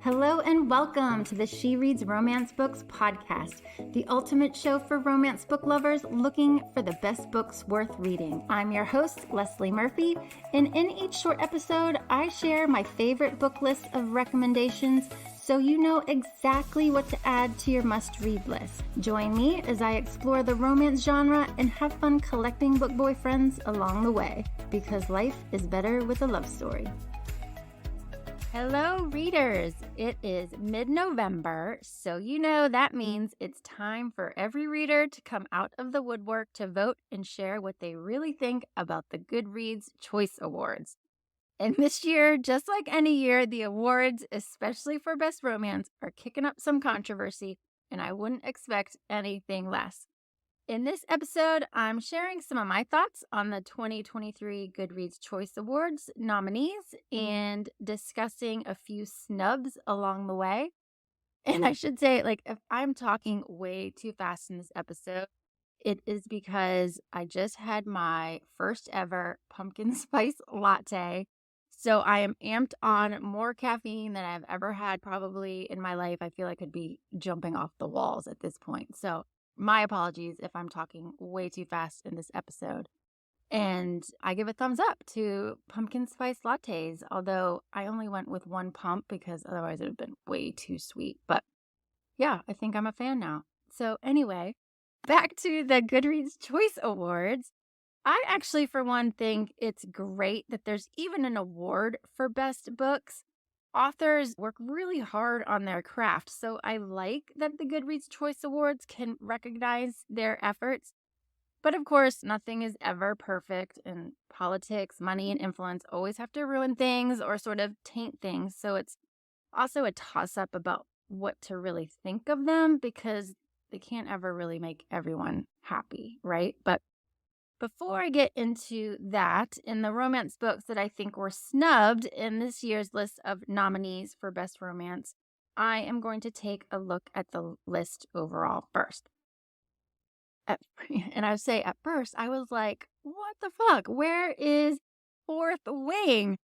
Hello and welcome to the She Reads Romance Books podcast, the ultimate show for romance book lovers looking for the best books worth reading. I'm your host, Leslie Murphy, and in each short episode, I share my favorite book list of recommendations so you know exactly what to add to your must-read list. Join me as I explore the romance genre and have fun collecting book boyfriends along the way, because life is better with a love story. Hello, readers. It is mid-November, so you know that means it's time for every reader to come out of the woodwork to vote and share what they really think about the Goodreads Choice Awards. And this year, just like any year, the awards, especially for Best Romance, are kicking up some controversy, and I wouldn't expect anything less. In this episode, I'm sharing some of my thoughts on the 2023 Goodreads Choice Awards nominees and discussing a few snubs along the way. And I should say, if I'm talking way too fast in this episode, it is because I just had my first ever pumpkin spice latte. So I am amped on more caffeine than I've ever had probably in my life. I feel like I'd be jumping off the walls at this point. So my apologies if I'm talking way too fast in this episode. And I give a thumbs up to pumpkin spice lattes, although I only went with one pump because otherwise it would have been way too sweet. But yeah, I think I'm a fan now. So anyway, back to the Goodreads Choice Awards. I actually, for one, think it's great that there's even an award for best books. Authors work really hard on their craft, so I like that the Goodreads Choice Awards can recognize their efforts. But of course, nothing is ever perfect, and politics, money, and influence always have to ruin things or sort of taint things. So it's also a toss-up about what to really think of them because they can't ever really make everyone happy, right? But before I get into that, in the romance books that I think were snubbed in this year's list of nominees for Best Romance, I am going to take a look at the list overall first. And I would say at first, I was like, what the fuck? Where is Fourth Wing?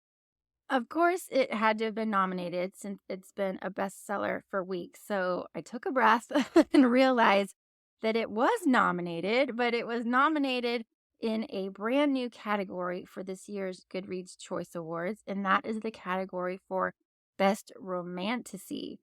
Of course, it had to have been nominated since it's been a bestseller for weeks. So I took a breath and realized that it was nominated, but it was nominated in a brand new category for this year's Goodreads Choice Awards, and that is the category for Best Romantasy.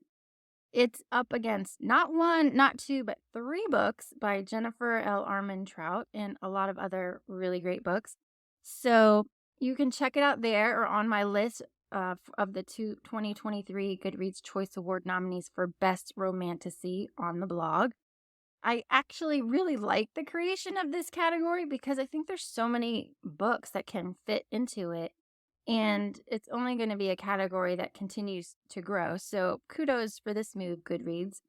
It's up against not one, not two, but three books by Jennifer L. Armentrout and a lot of other really great books. So you can check it out there or on my list of the 2023 Goodreads Choice Award nominees for Best Romantasy on the blog. I actually really like the creation of this category because I think there's so many books that can fit into it. And it's only going to be a category that continues to grow. So kudos for this move, Goodreads.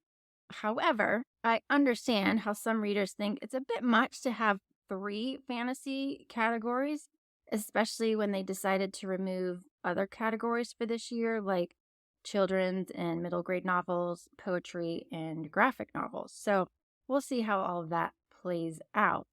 However, I understand how some readers think it's a bit much to have three fantasy categories, especially when they decided to remove other categories for this year, like children's and middle grade novels, poetry, and graphic novels. So we'll see how all of that plays out.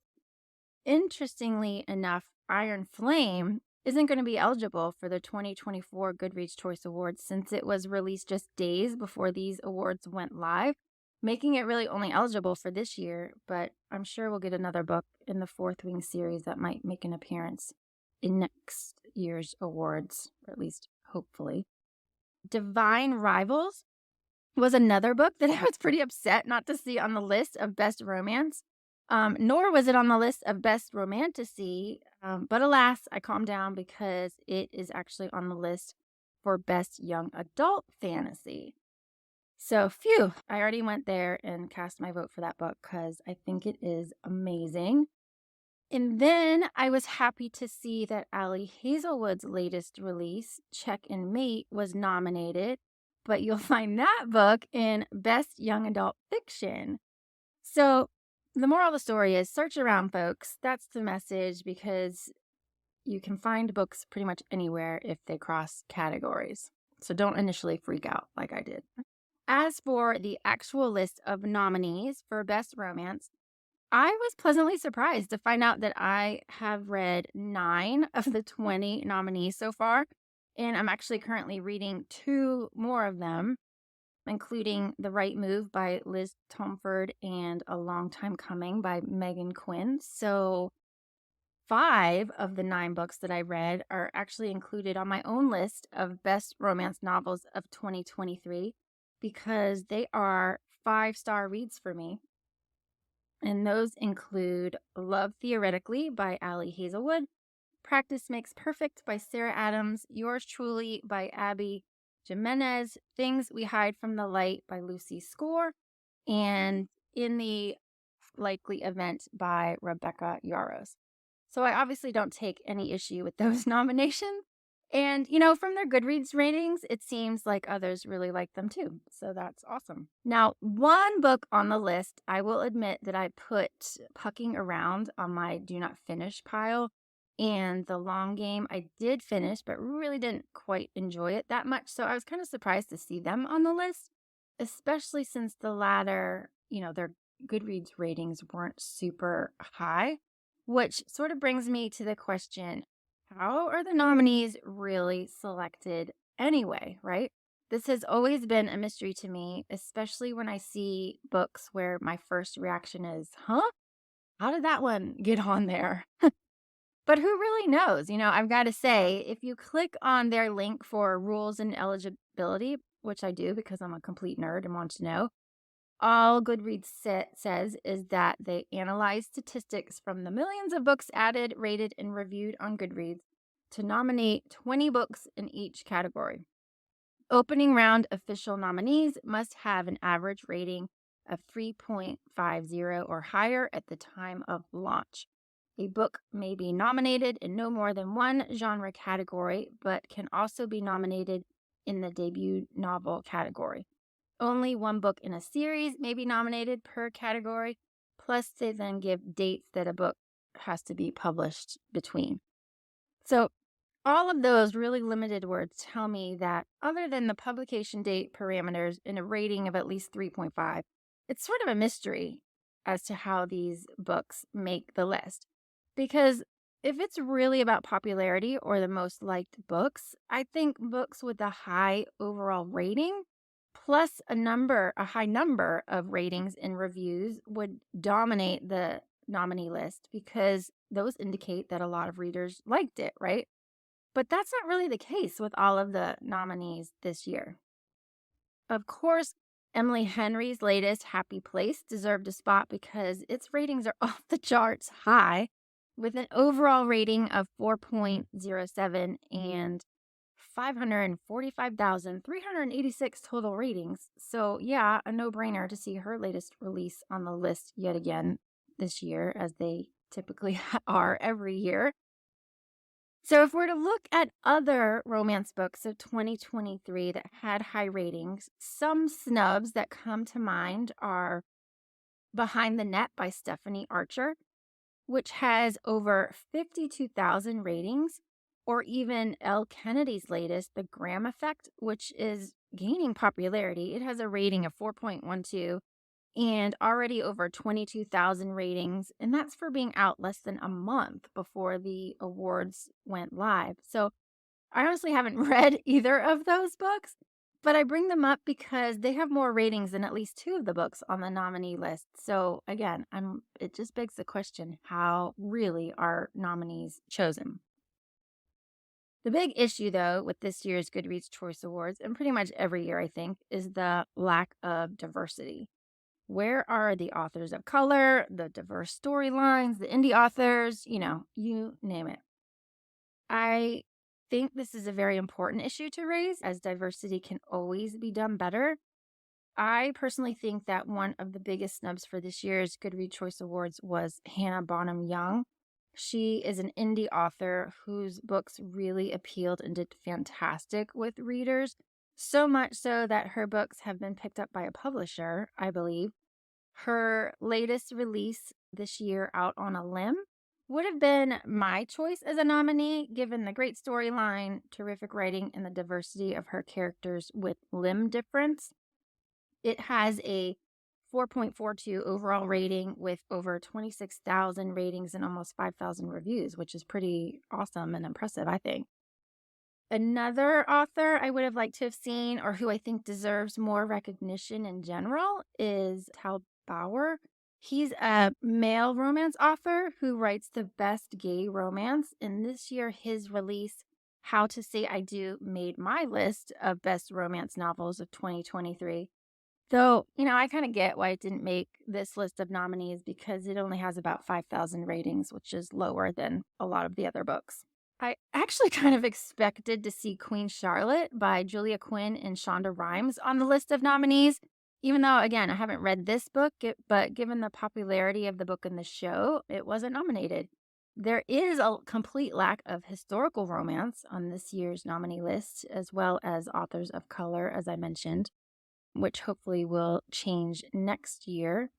Interestingly enough, Iron Flame isn't going to be eligible for the 2024 Goodreads Choice Awards since it was released just days before these awards went live, making it really only eligible for this year, but I'm sure we'll get another book in the Fourth Wing series that might make an appearance in next year's awards, or at least hopefully. Divine Rivals was another book that I was pretty upset not to see on the list of Best Romance. Nor was it on the list of Best Romantasy, but alas, I calmed down because it is actually on the list for Best Young Adult Fantasy. So, phew, I already went there and cast my vote for that book because I think it is amazing. And then I was happy to see that Ali Hazelwood's latest release, Check and Mate, was nominated, but you'll find that book in Best Young Adult Fiction. So the moral of the story is search around, folks. That's the message because you can find books pretty much anywhere if they cross categories. So don't initially freak out like I did. As for the actual list of nominees for Best Romance, I was pleasantly surprised to find out that I have read 9 of the 20 nominees so far. and I'm actually currently reading 2 more of them, including The Right Move by Liz Tomford and A Long Time Coming by Megan Quinn. So 5 of the 9 books that I read are actually included on my own list of best romance novels of 2023 because they are 5-star reads for me. And those include Love Theoretically by Allie Hazelwood, Practice Makes Perfect by Sarah Adams, Yours Truly by Abby Jimenez, Things We Hide from the Light by Lucy Score, and In the Likely Event by Rebecca Yarros. So I obviously don't take any issue with those nominations. And, from their Goodreads ratings, it seems like others really like them too. So that's awesome. Now, one book on the list, I will admit that I put Pucking Around on my do not finish pile. And The Long Game, I did finish, but really didn't quite enjoy it that much. So I was kind of surprised to see them on the list, especially since the latter, their Goodreads ratings weren't super high, which sort of brings me to the question, how are the nominees really selected anyway, right? This has always been a mystery to me, especially when I see books where my first reaction is, huh? How did that one get on there? But who really knows? I've got to say, if you click on their link for rules and eligibility, which I do because I'm a complete nerd and want to know, all Goodreads says is that they analyze statistics from the millions of books added, rated, and reviewed on Goodreads to nominate 20 books in each category. Opening round official nominees must have an average rating of 3.50 or higher at the time of launch. A book may be nominated in no more than one genre category, but can also be nominated in the debut novel category. Only one book in a series may be nominated per category, plus they then give dates that a book has to be published between. So all of those really limited words tell me that other than the publication date parameters and a rating of at least 3.5, it's sort of a mystery as to how these books make the list. Because if it's really about popularity or the most liked books, I think books with a high overall rating plus a high number of ratings and reviews would dominate the nominee list because those indicate that a lot of readers liked it, right? But that's not really the case with all of the nominees this year. Of course, Emily Henry's latest Happy Place deserved a spot because its ratings are off the charts high, with an overall rating of 4.07 and 545,386 total ratings. So, yeah, a no-brainer to see her latest release on the list yet again this year, as they typically are every year. So, if we're to look at other romance books of 2023 that had high ratings, some snubs that come to mind are Behind the Net by Stephanie Archer, which has over 52,000 ratings, or even Elle Kennedy's latest, The Graham Effect, which is gaining popularity. It has a rating of 4.12 and already over 22,000 ratings, and that's for being out less than a month before the awards went live. So I honestly haven't read either of those books, but I bring them up because they have more ratings than at least 2 of the books on the nominee list. So again, it just begs the question, how really are nominees chosen? The big issue, though, with this year's Goodreads Choice Awards, and pretty much every year, I think, is the lack of diversity. Where are the authors of color, the diverse storylines, the indie authors, you name it. I think this is a very important issue to raise, as diversity can always be done better. I personally think that one of the biggest snubs for this year's Goodreads Choice Awards was Hannah Bonham Young. She is an indie author whose books really appealed and did fantastic with readers, so much so that her books have been picked up by a publisher, I believe. Her latest release this year, Out on a Limb, would have been my choice as a nominee, given the great storyline, terrific writing, and the diversity of her characters with limb difference. It has a 4.42 overall rating with over 26,000 ratings and almost 5,000 reviews, which is pretty awesome and impressive, I think. Another author I would have liked to have seen, or who I think deserves more recognition in general, is Tal Bauer. He's a male romance author who writes the best gay romance. And this year, his release, How to Say I Do, made my list of best romance novels of 2023. Though, I kind of get why it didn't make this list of nominees because it only has about 5,000 ratings, which is lower than a lot of the other books. I actually kind of expected to see Queen Charlotte by Julia Quinn and Shonda Rhimes on the list of nominees, even though, again, I haven't read this book, but given the popularity of the book and the show, it wasn't nominated. There is a complete lack of historical romance on this year's nominee list, as well as authors of color, as I mentioned, which hopefully will change next year.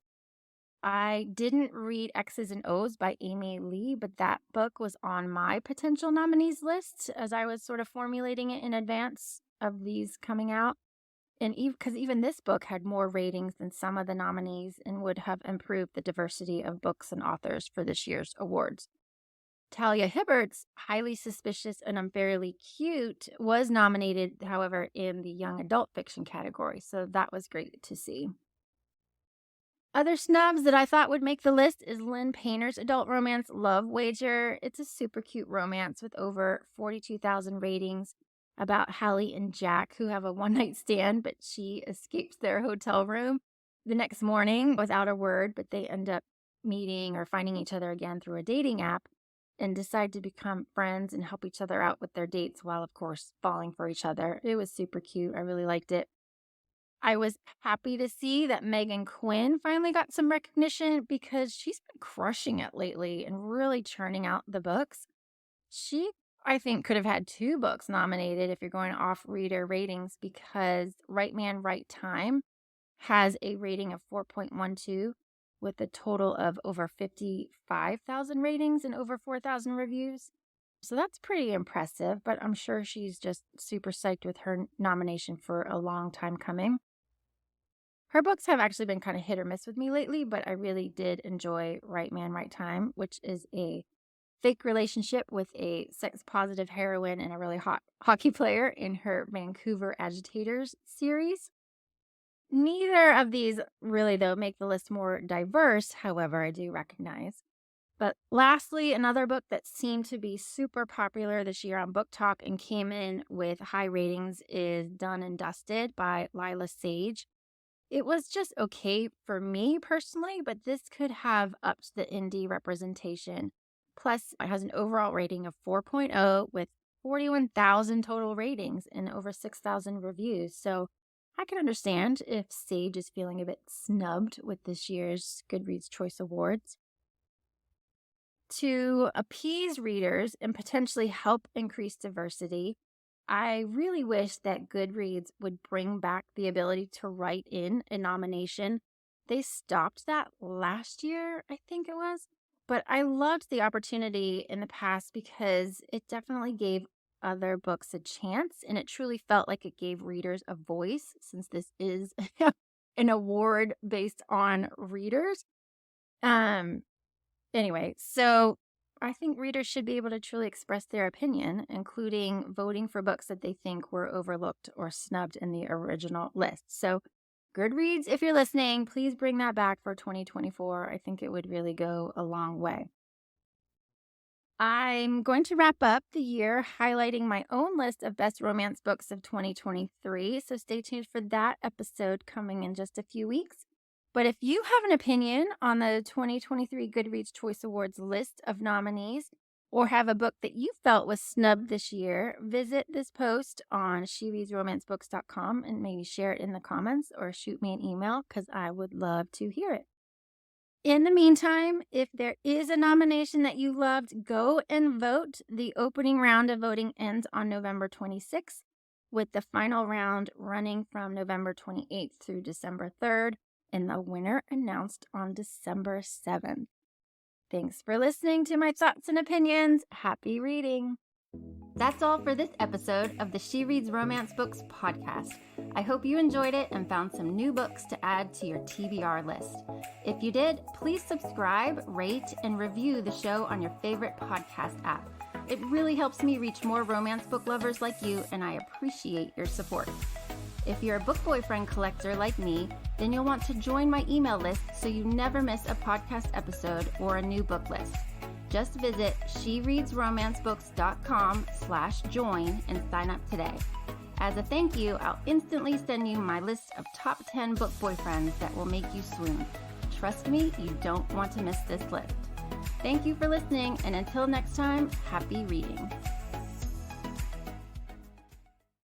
I didn't read X's and O's by Amy Lee, but that book was on my potential nominees list as I was sort of formulating it in advance of these coming out. And because even this book had more ratings than some of the nominees and would have improved the diversity of books and authors for this year's awards. Talia Hibbert's Highly Suspicious and Unfairly Cute was nominated, however, in the young adult fiction category, so that was great to see. Other snubs that I thought would make the list is Lynn Painter's adult romance Love Wager. It's a super cute romance with over 42,000 ratings about Hallie and Jack, who have a one-night stand, but she escapes their hotel room the next morning without a word, but they end up meeting or finding each other again through a dating app and decide to become friends and help each other out with their dates while, of course, falling for each other. It was super cute. I really liked it. I was happy to see that Megan Quinn finally got some recognition because she's been crushing it lately and really churning out the books. She, I think, could have had 2 books nominated if you're going off reader ratings because Right Man, Right Time has a rating of 4.12 with a total of over 55,000 ratings and over 4,000 reviews. So that's pretty impressive, but I'm sure she's just super psyched with her nomination for a long time coming. Her books have actually been kind of hit or miss with me lately, but I really did enjoy Right Man, Right Time, which is a fake relationship with a sex-positive heroine and a really hot hockey player in her Vancouver Agitators series. Neither of these really, though, make the list more diverse, however, I do recognize. But lastly, another book that seemed to be super popular this year on Book Talk and came in with high ratings is Done and Dusted by Lila Sage. It was just okay for me personally, but this could have upped the indie representation. Plus, it has an overall rating of 4.0 with 41,000 total ratings and over 6,000 reviews. So I can understand if Sage is feeling a bit snubbed with this year's Goodreads Choice Awards. To appease readers and potentially help increase diversity, I really wish that Goodreads would bring back the ability to write in a nomination. They stopped that last year, I think it was. But I loved the opportunity in the past because it definitely gave other books a chance. And it truly felt like it gave readers a voice since this is an award based on readers. Anyway, so I think readers should be able to truly express their opinion, including voting for books that they think were overlooked or snubbed in the original list. So Goodreads, if you're listening, please bring that back for 2024. I think it would really go a long way. I'm going to wrap up the year highlighting my own list of best romance books of 2023. So stay tuned for that episode coming in just a few weeks. But if you have an opinion on the 2023 Goodreads Choice Awards list of nominees or have a book that you felt was snubbed this year, visit this post on shereadsromancebooks.com and maybe share it in the comments or shoot me an email because I would love to hear it. In the meantime, if there is a nomination that you loved, go and vote. The opening round of voting ends on November 26th, with the final round running from November 28th through December 3rd. And the winner announced on December 7th. Thanks for listening to my thoughts and opinions. Happy reading. That's all for this episode of the She Reads Romance Books podcast. I hope you enjoyed it and found some new books to add to your TBR list. If you did, please subscribe, rate, and review the show on your favorite podcast app. It really helps me reach more romance book lovers like you, and I appreciate your support. If you're a book boyfriend collector like me, then you'll want to join my email list so you never miss a podcast episode or a new book list. Just visit shereadsromancebooks.com/join and sign up today. As a thank you, I'll instantly send you my list of top 10 book boyfriends that will make you swoon. Trust me, you don't want to miss this list. Thank you for listening, and until next time, happy reading.